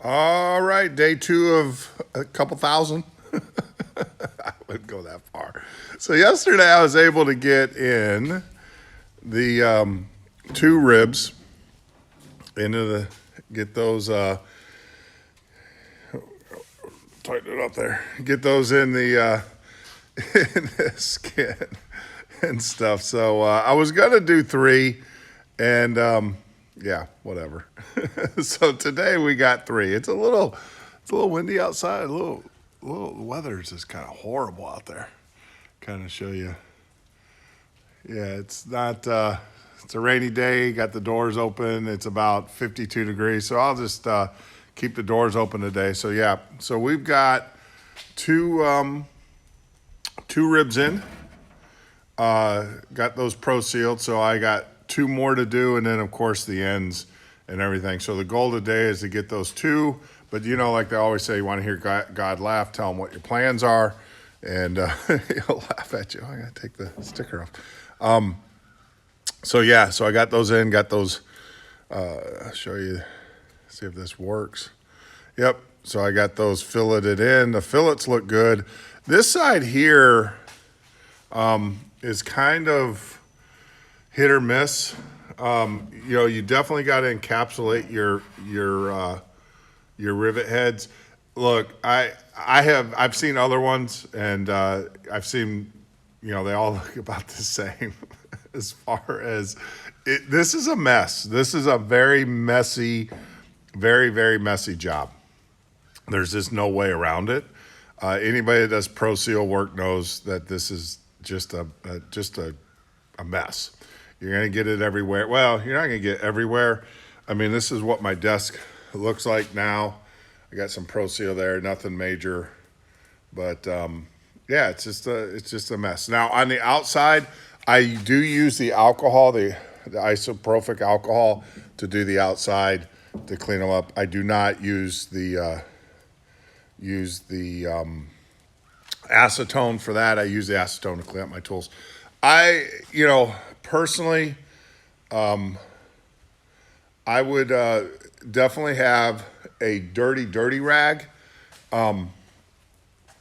All right, day two of a couple thousand. I wouldn't go that far. So yesterday I was able to get in the two ribs into the get those tighten it up there. Get those in the in the skin and stuff. So I was gonna do three, and yeah, whatever. So today we got three. It's a little windy outside. The weather is just kind of horrible out there. Kind of show you. Yeah, it's not. It's a rainy day. Got the doors open. It's about 52 degrees. So I'll just keep the doors open today. So yeah. So we've got two ribs in. Got those ProSealed. So I got two more to do, and then of course the ends and everything. So the goal today is to get those two. But you know, like they always say, you want to hear God laugh. Tell him what your plans are, and he'll laugh at you. I gotta take the sticker off. So yeah, so I got those in. Got those. I'll show you. See if this works. Yep. So I got those filleted in. The fillets look good. This side here is kind of hit or miss. You know, you definitely got to encapsulate your rivet heads. Look, I've seen other ones, and I've seen, you know, they all look about the same as far as it. This is a mess. This is a very messy, very messy job. There's just no way around it. Anybody that does ProSeal work knows that this is just a mess. You're gonna get it everywhere. Well, you're not gonna get everywhere. I mean, this is what my desk looks like now. I got some ProSeal there, nothing major, but yeah, it's just a mess. Now on the outside, I do use the alcohol, the isopropyl alcohol, to do the outside to clean them up. I do not use the acetone for that. I use the acetone to clean up my tools. You know, personally, I would definitely have a dirty rag.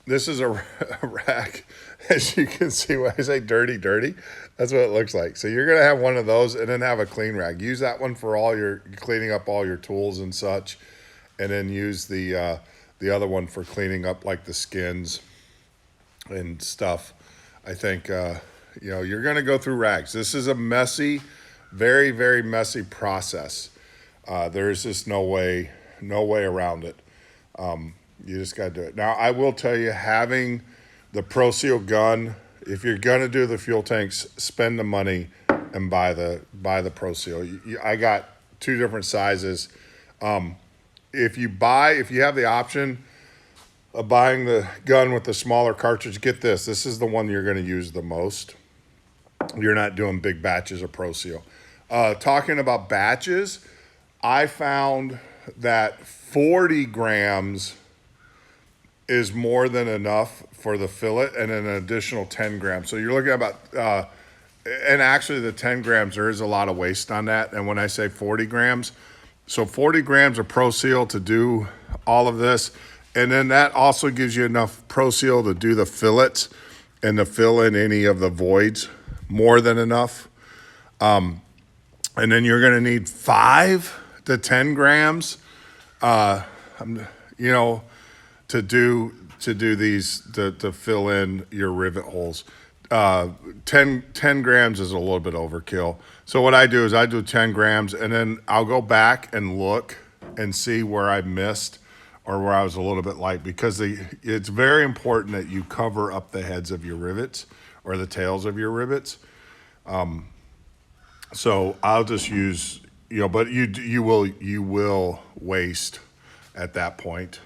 This is a rag, as you can see when I say dirty, that's what it looks like. So you're gonna have one of those and then have a clean rag. Use that one for all your cleaning up all your tools and such, and then use the other one for cleaning up like the skins and stuff. I think you know, you're gonna go through rags. This is a messy, very messy process. There is just no way around it. You just got to do it. Now, I will tell you, having the ProSeal gun, if you're going to do the fuel tanks, spend the money and buy the ProSeal. I got two different sizes. If you have the option of buying the gun with the smaller cartridge, get this. This is the one you're going to use the most. You're not doing big batches of ProSeal. Talking about batches, I found that 40 grams is more than enough for the fillet, and an additional 10 grams. So you're looking at about, and actually the 10 grams, there is a lot of waste on that. And when I say 40 grams, so 40 grams of ProSeal to do all of this. And then that also gives you enough ProSeal to do the fillets and to fill in any of the voids, more than enough. And then you're gonna need 5 to 10 grams, you know, to do these, to fill in your rivet holes. 10 grams is a little bit overkill. So what I do is I do 10 grams, and then I'll go back and look and see where I missed or where I was a little bit light, because it's very important that you cover up the heads of your rivets or the tails of your rivets. So I'll just use, you know, but you will waste at that point.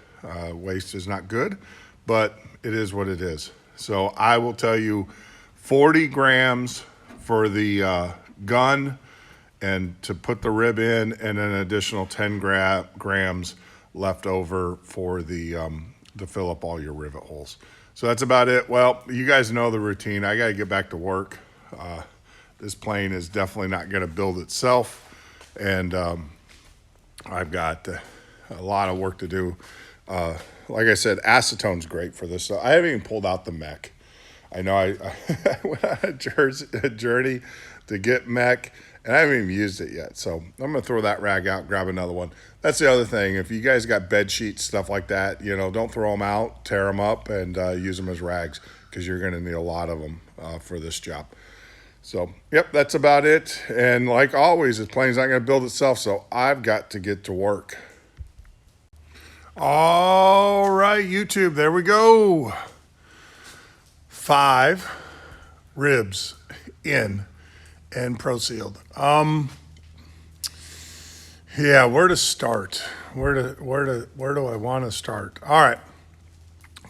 Waste is not good, but it is what it is. So I will tell you 40 grams for the gun and to put the rib in, and an additional 10 grams left over for the to fill up all your rivet holes. So that's about it. Well, you guys know the routine. I got to get back to work. This plane is definitely not going to build itself, and I've got a lot of work to do. Like I said, acetone's great for this. So I haven't even pulled out the mech. I know I went on a journey to get mech, and I haven't even used it yet. So I'm going to throw that rag out, grab another one. That's the other thing. If you guys got bed sheets, stuff like that, don't throw them out, tear them up, and use them as rags, because you're going to need a lot of them for this job. So, yep, that's about it. And like always, this plane's not going to build itself, so I've got to get to work. All right, YouTube, there we go. 5 ribs in and ProSealed. Yeah, where to start? Where do I want to start? All right.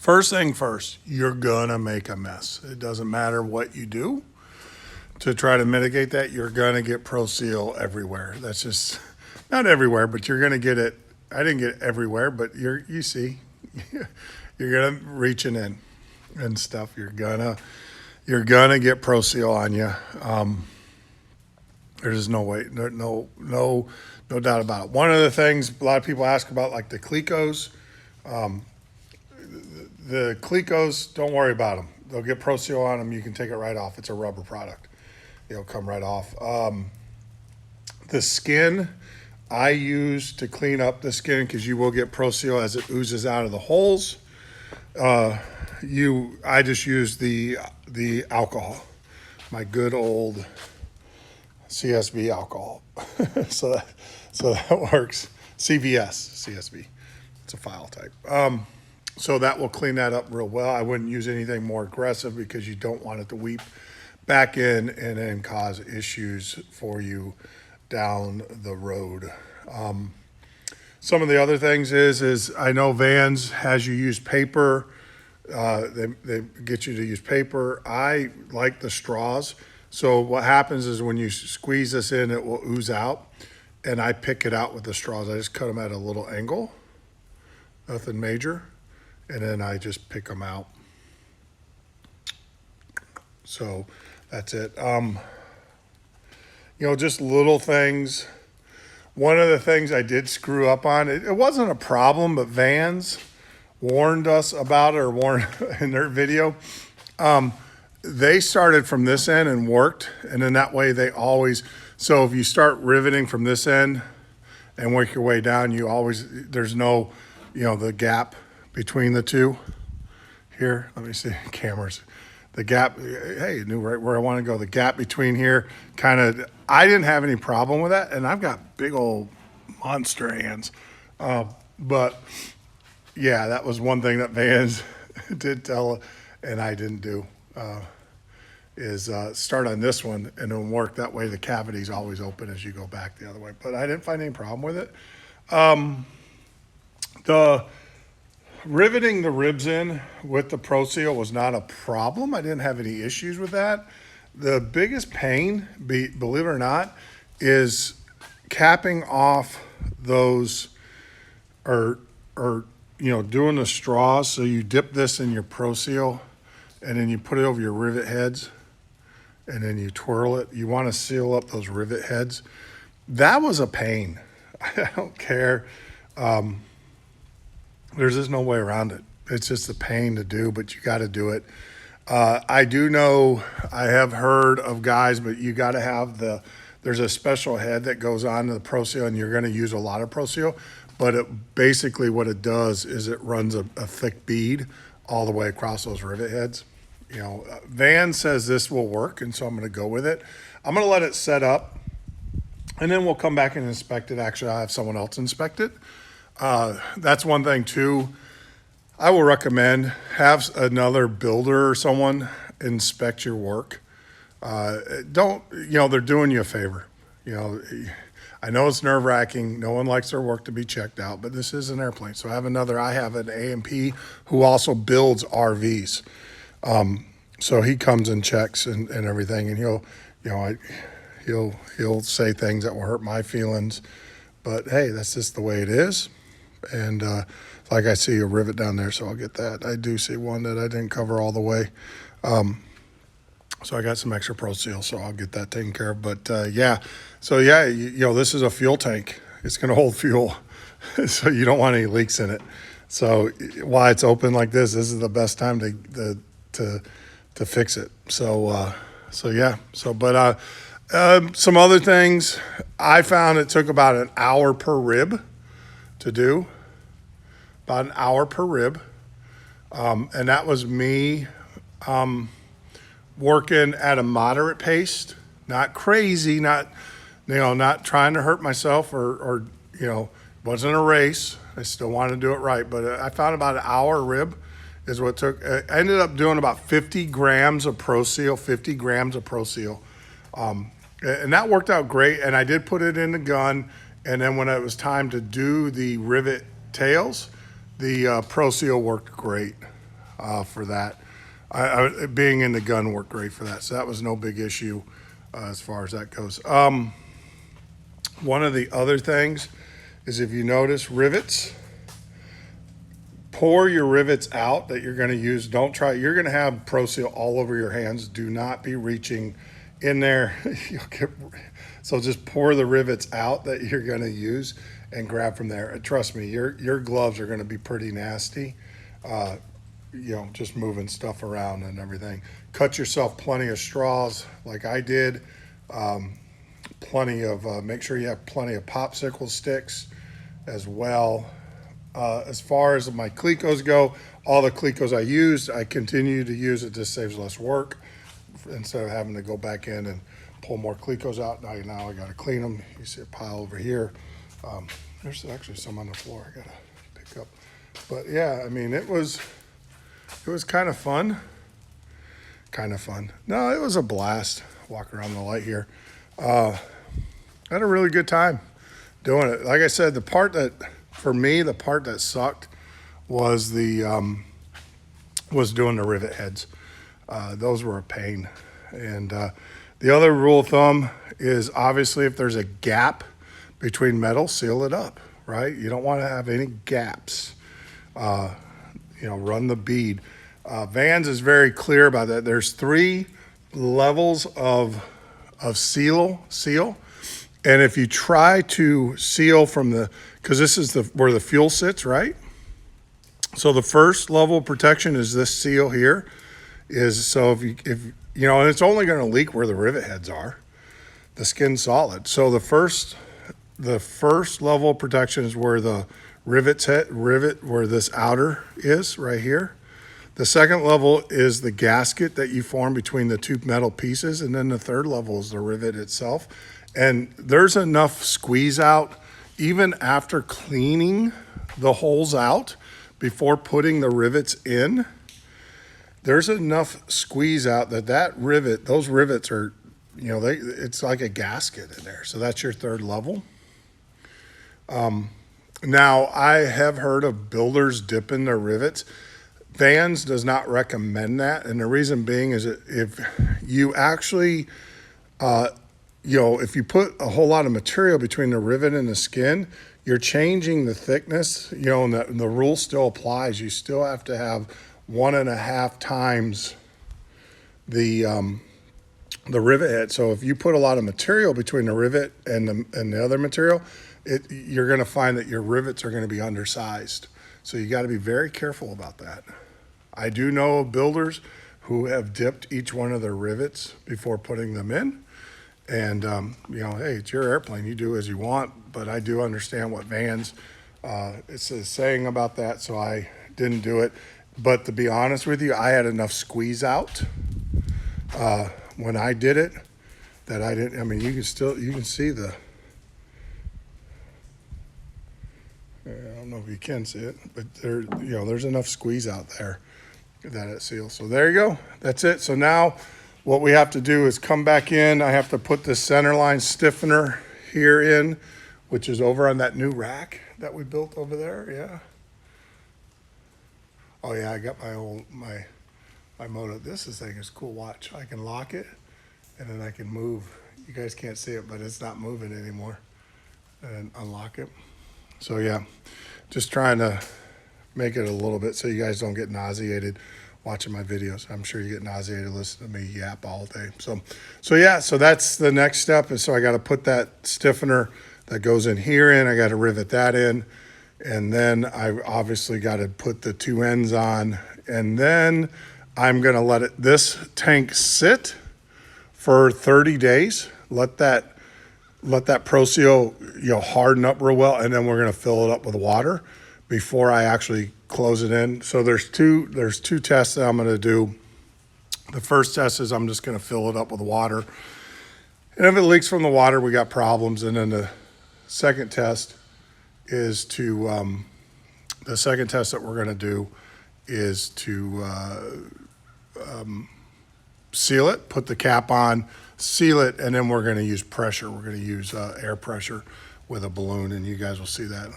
First thing first, you're gonna make a mess. It doesn't matter what you do to try to mitigate that. You're gonna get ProSeal everywhere. That's just not everywhere, but you're gonna get it. I didn't get it everywhere, but you see, you're gonna reaching in and stuff. You're gonna get ProSeal on you. There's no way, no doubt about it. One of the things a lot of people ask about, like the Clecos, the Clecos, don't worry about them. They'll get ProSeal on them. You can take it right off. It's a rubber product. It'll come right off. The skin I use to clean up the skin, because you will get ProSeal as it oozes out of the holes. I just use the alcohol, my good old CSV alcohol. so that works. CSV. It's a file type. So that will clean that up real well. I wouldn't use anything more aggressive, because you don't want it to weep back in and then cause issues for you down the road. Some of the other things is I know Vans has you use paper. They get you to use paper. I like the straws. So what happens is when you squeeze this in, it will ooze out, and I pick it out with the straws. I just cut them at a little angle, nothing major, and then I just pick them out. So that's it. Just little things. One of the things I did screw up on, it wasn't a problem, but Vans warned us about it, or warned in their video. They started from this end and worked, and then that way they always, so if you start riveting from this end and work your way down, there's no, the gap between the two. Here, let me see, cameras. The gap, hey, you knew right where I want to go. The gap between here, I didn't have any problem with that, and I've got big old monster hands. But yeah, that was one thing that Vans did tell, and I didn't do, is start on this one and then work that way. The cavity's always open as you go back the other way, but I didn't find any problem with it. The riveting the ribs in with the ProSeal was not a problem. I didn't have any issues with that. The biggest pain, believe it or not, is capping off those, or doing the straws. So you dip this in your ProSeal, and then you put it over your rivet heads, and then you twirl it. You want to seal up those rivet heads. That was a pain. I don't care. There's just no way around it. It's just a pain to do, but you got to do it. I do know, I have heard of guys, but you got to have there's a special head that goes on to the ProSeal, and you're going to use a lot of ProSeal, but basically what it does is it runs a thick bead all the way across those rivet heads. Van says this will work, and so I'm going to go with it. I'm going to let it set up, and then we'll come back and inspect it. Actually, I'll have someone else inspect it. That's one thing too. I will recommend have another builder or someone inspect your work. They're doing you a favor. I know it's nerve wracking. No one likes their work to be checked out, but this is an airplane. So I have an A&P who also builds RVs. So he comes and checks and everything, and he'll say things that will hurt my feelings, but hey, that's just the way it is. And like I see a rivet down there, so I'll get that. I do see one that I didn't cover all the way. So I got some extra ProSeal, so I'll get that taken care of. But this is a fuel tank. It's going to hold fuel. so you don't want any leaks in it. So while it's open like this is the best time to fix it. So yeah. Some other things I found, it took about an hour per rib to do, about an hour per rib, and that was me working at a moderate pace, not crazy, not trying to hurt myself or wasn't a race. I still wanted to do it right, but I found about an hour rib is what it took. I ended up doing about 50 grams of ProSeal, 50 grams of ProSeal. And that worked out great. And I did put it in the gun. And then when it was time to do the rivet tails, the ProSeal worked great for that. Being in the gun worked great for that. So that was no big issue as far as that goes. One of the other things is, if you notice rivets, pour your rivets out that you're going to use. Don't try. You're going to have ProSeal all over your hands. Do not be reaching in there. So just pour the rivets out that you're going to use and grab from there. And trust me, your gloves are going to be pretty nasty. Just moving stuff around and everything. Cut yourself plenty of straws like I did. Make sure you have plenty of popsicle sticks as well. As far as my Clecos go, all the Clecos I used, I continue to use. It just saves less work instead of having to go back in and pull more Clecos out. Now I got to clean them. You see a pile over here. There's actually some on the floor I got to pick up. But yeah, I mean, it was kind of fun. No, it was a blast. Walk around the light here. I had a really good time doing it. Like I said, for me, the part that sucked was was doing the rivet heads. Those were a pain. And the other rule of thumb is, obviously, if there's a gap between metal, seal it up, right? You don't want to have any gaps. Run the bead. Vans is very clear about that. There's 3 levels of seal. And if you try to seal from because this is where the fuel sits, right? So the first level of protection is this seal here. So if and it's only going to leak where the rivet heads are. The skin's solid. So the first level of protection is where the rivet where this outer is right here. The second level is the gasket that you form between the 2 metal pieces, and then the third level is the rivet itself. And there's enough squeeze out, even after cleaning the holes out before putting the rivets in. There's enough squeeze out those rivets are, it's like a gasket in there. So that's your third level. Now, I have heard of builders dipping their rivets. Vans does not recommend that. And the reason being is that if you actually, if you put a whole lot of material between the rivet and the skin, you're changing the thickness, and the rule still applies. You still have to have 1.5 times the rivet head. So if you put a lot of material between the rivet and the other material, you're going to find that your rivets are going to be undersized. So you got to be very careful about that. I do know of builders who have dipped each one of their rivets before putting them in. And, hey, it's your airplane. You do as you want. But I do understand what Vans is saying about that, so I didn't do it. But to be honest with you, I had enough squeeze out when I did it that I didn't. I mean, you can see I don't know if you can see it, but there's enough squeeze out there that it seals. So there you go. That's it. So now what we have to do is come back in. I have to put the center line stiffener here in, which is over on that new rack that we built over there. Yeah. Oh yeah, I got my Moto. This thing is cool. Watch. I can lock it, and then I can move. You guys can't see it, but it's not moving anymore. And unlock it. So yeah, just trying to make it a little bit so you guys don't get nauseated watching my videos. I'm sure you get nauseated listening to me yap all day. So yeah, so that's the next step. And so I got to put that stiffener that goes in here in. I got to rivet that in. And then I obviously got to put the two ends on. And then I'm going to let this tank sit for 30 days. Let that ProSeal, harden up real well, and then we're going to fill it up with water before I actually close it in. So there's two tests that I'm going to do. The first test is I'm just going to fill it up with water, and if it leaks from the water, we got problems. And then the second test is the second test that we're going to do is to seal it, put the cap on, seal it, and then we're going to use pressure. We're going to use air pressure with a balloon, and you guys will see that.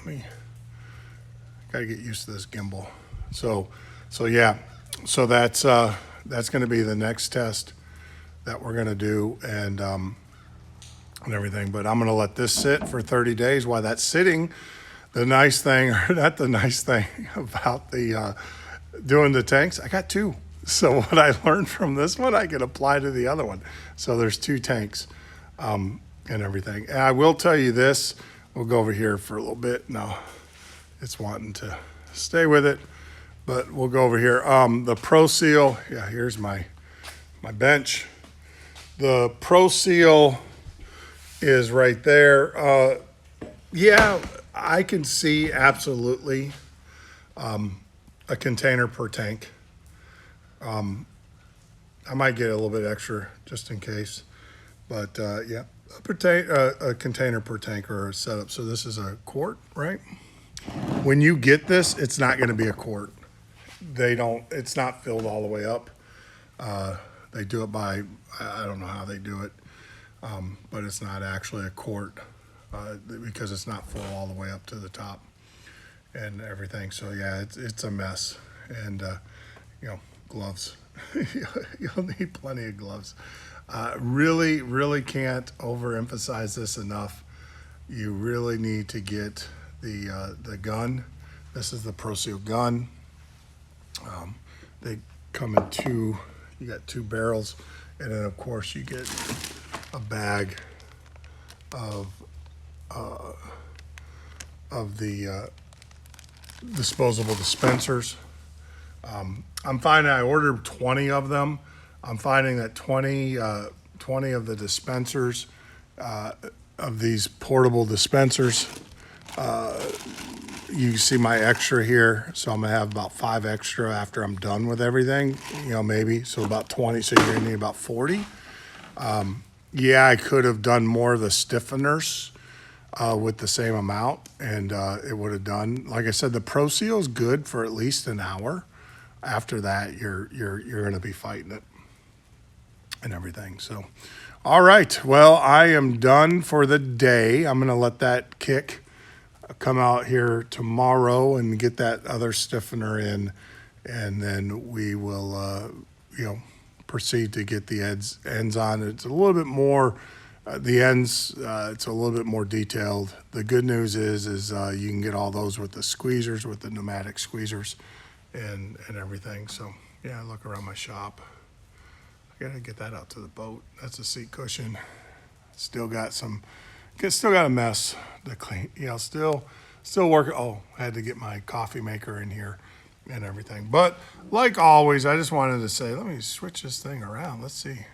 Got to get used to this gimbal. So yeah, so that's going to be the next test that we're going to do, and everything. But I'm going to let this sit for 30 days while that's sitting. The nice thing, or not the nice thing about the doing the tanks, I got two. So what I learned from this one, I can apply to the other one. So there's two tanks and everything. And I will tell you this, we'll go over here for a little bit. No, it's wanting to stay with it, but we'll go over here. The ProSeal, yeah, here's my bench. The ProSeal is right there. Yeah, I can see absolutely a container per tank. I might get a little bit extra just in case, but yeah, a container per tank or a setup. So this is a quart, right? When you get this, it's not going to be a quart. It's not filled all the way up. They do it by, I don't know how they do it, but it's not actually a quart because it's not full all the way up to the top and everything. So yeah, it's a mess. And gloves. You'll need plenty of gloves. Really, really can't overemphasize this enough. You really need to get the gun. This is the ProSeal gun. They come in two. You got two barrels, and then of course you get a bag of the disposable dispensers. I'm finding I ordered 20 of them. I'm finding that 20 of the dispensers, of these portable dispensers, you see my extra here. So I'm going to have about 5 extra after I'm done with everything, maybe. So about 20, so you're going to need about 40. Yeah, I could have done more of the stiffeners with the same amount, and it would have done. Like I said, the ProSeal is good for at least an hour. After that, you're going to be fighting it and everything. So, all right. Well, I am done for the day. I'm going to let that kick, come out here tomorrow and get that other stiffener in, and then we will, proceed to get the ends on. It's a little bit more. The ends, it's a little bit more detailed. The good news is you can get all those with the squeezers, with the pneumatic squeezers. And everything. So yeah, I look around my shop. I gotta get that out to the boat. That's a seat cushion. Still got a mess to clean. Still working. Oh, I had to get my coffee maker in here and everything. But like always, I just wanted to say, let me switch this thing around. Let's see.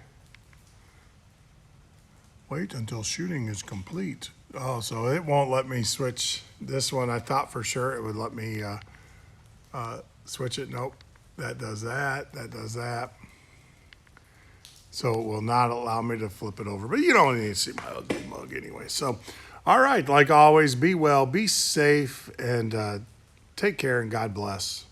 Wait until shooting is complete. Oh, so it won't let me switch this one. I thought for sure it would let me switch it. Nope. That does that. That does that. So it will not allow me to flip it over. But you don't need to see my ugly mug anyway. So, all right. Like always, be well, be safe, and take care, and God bless.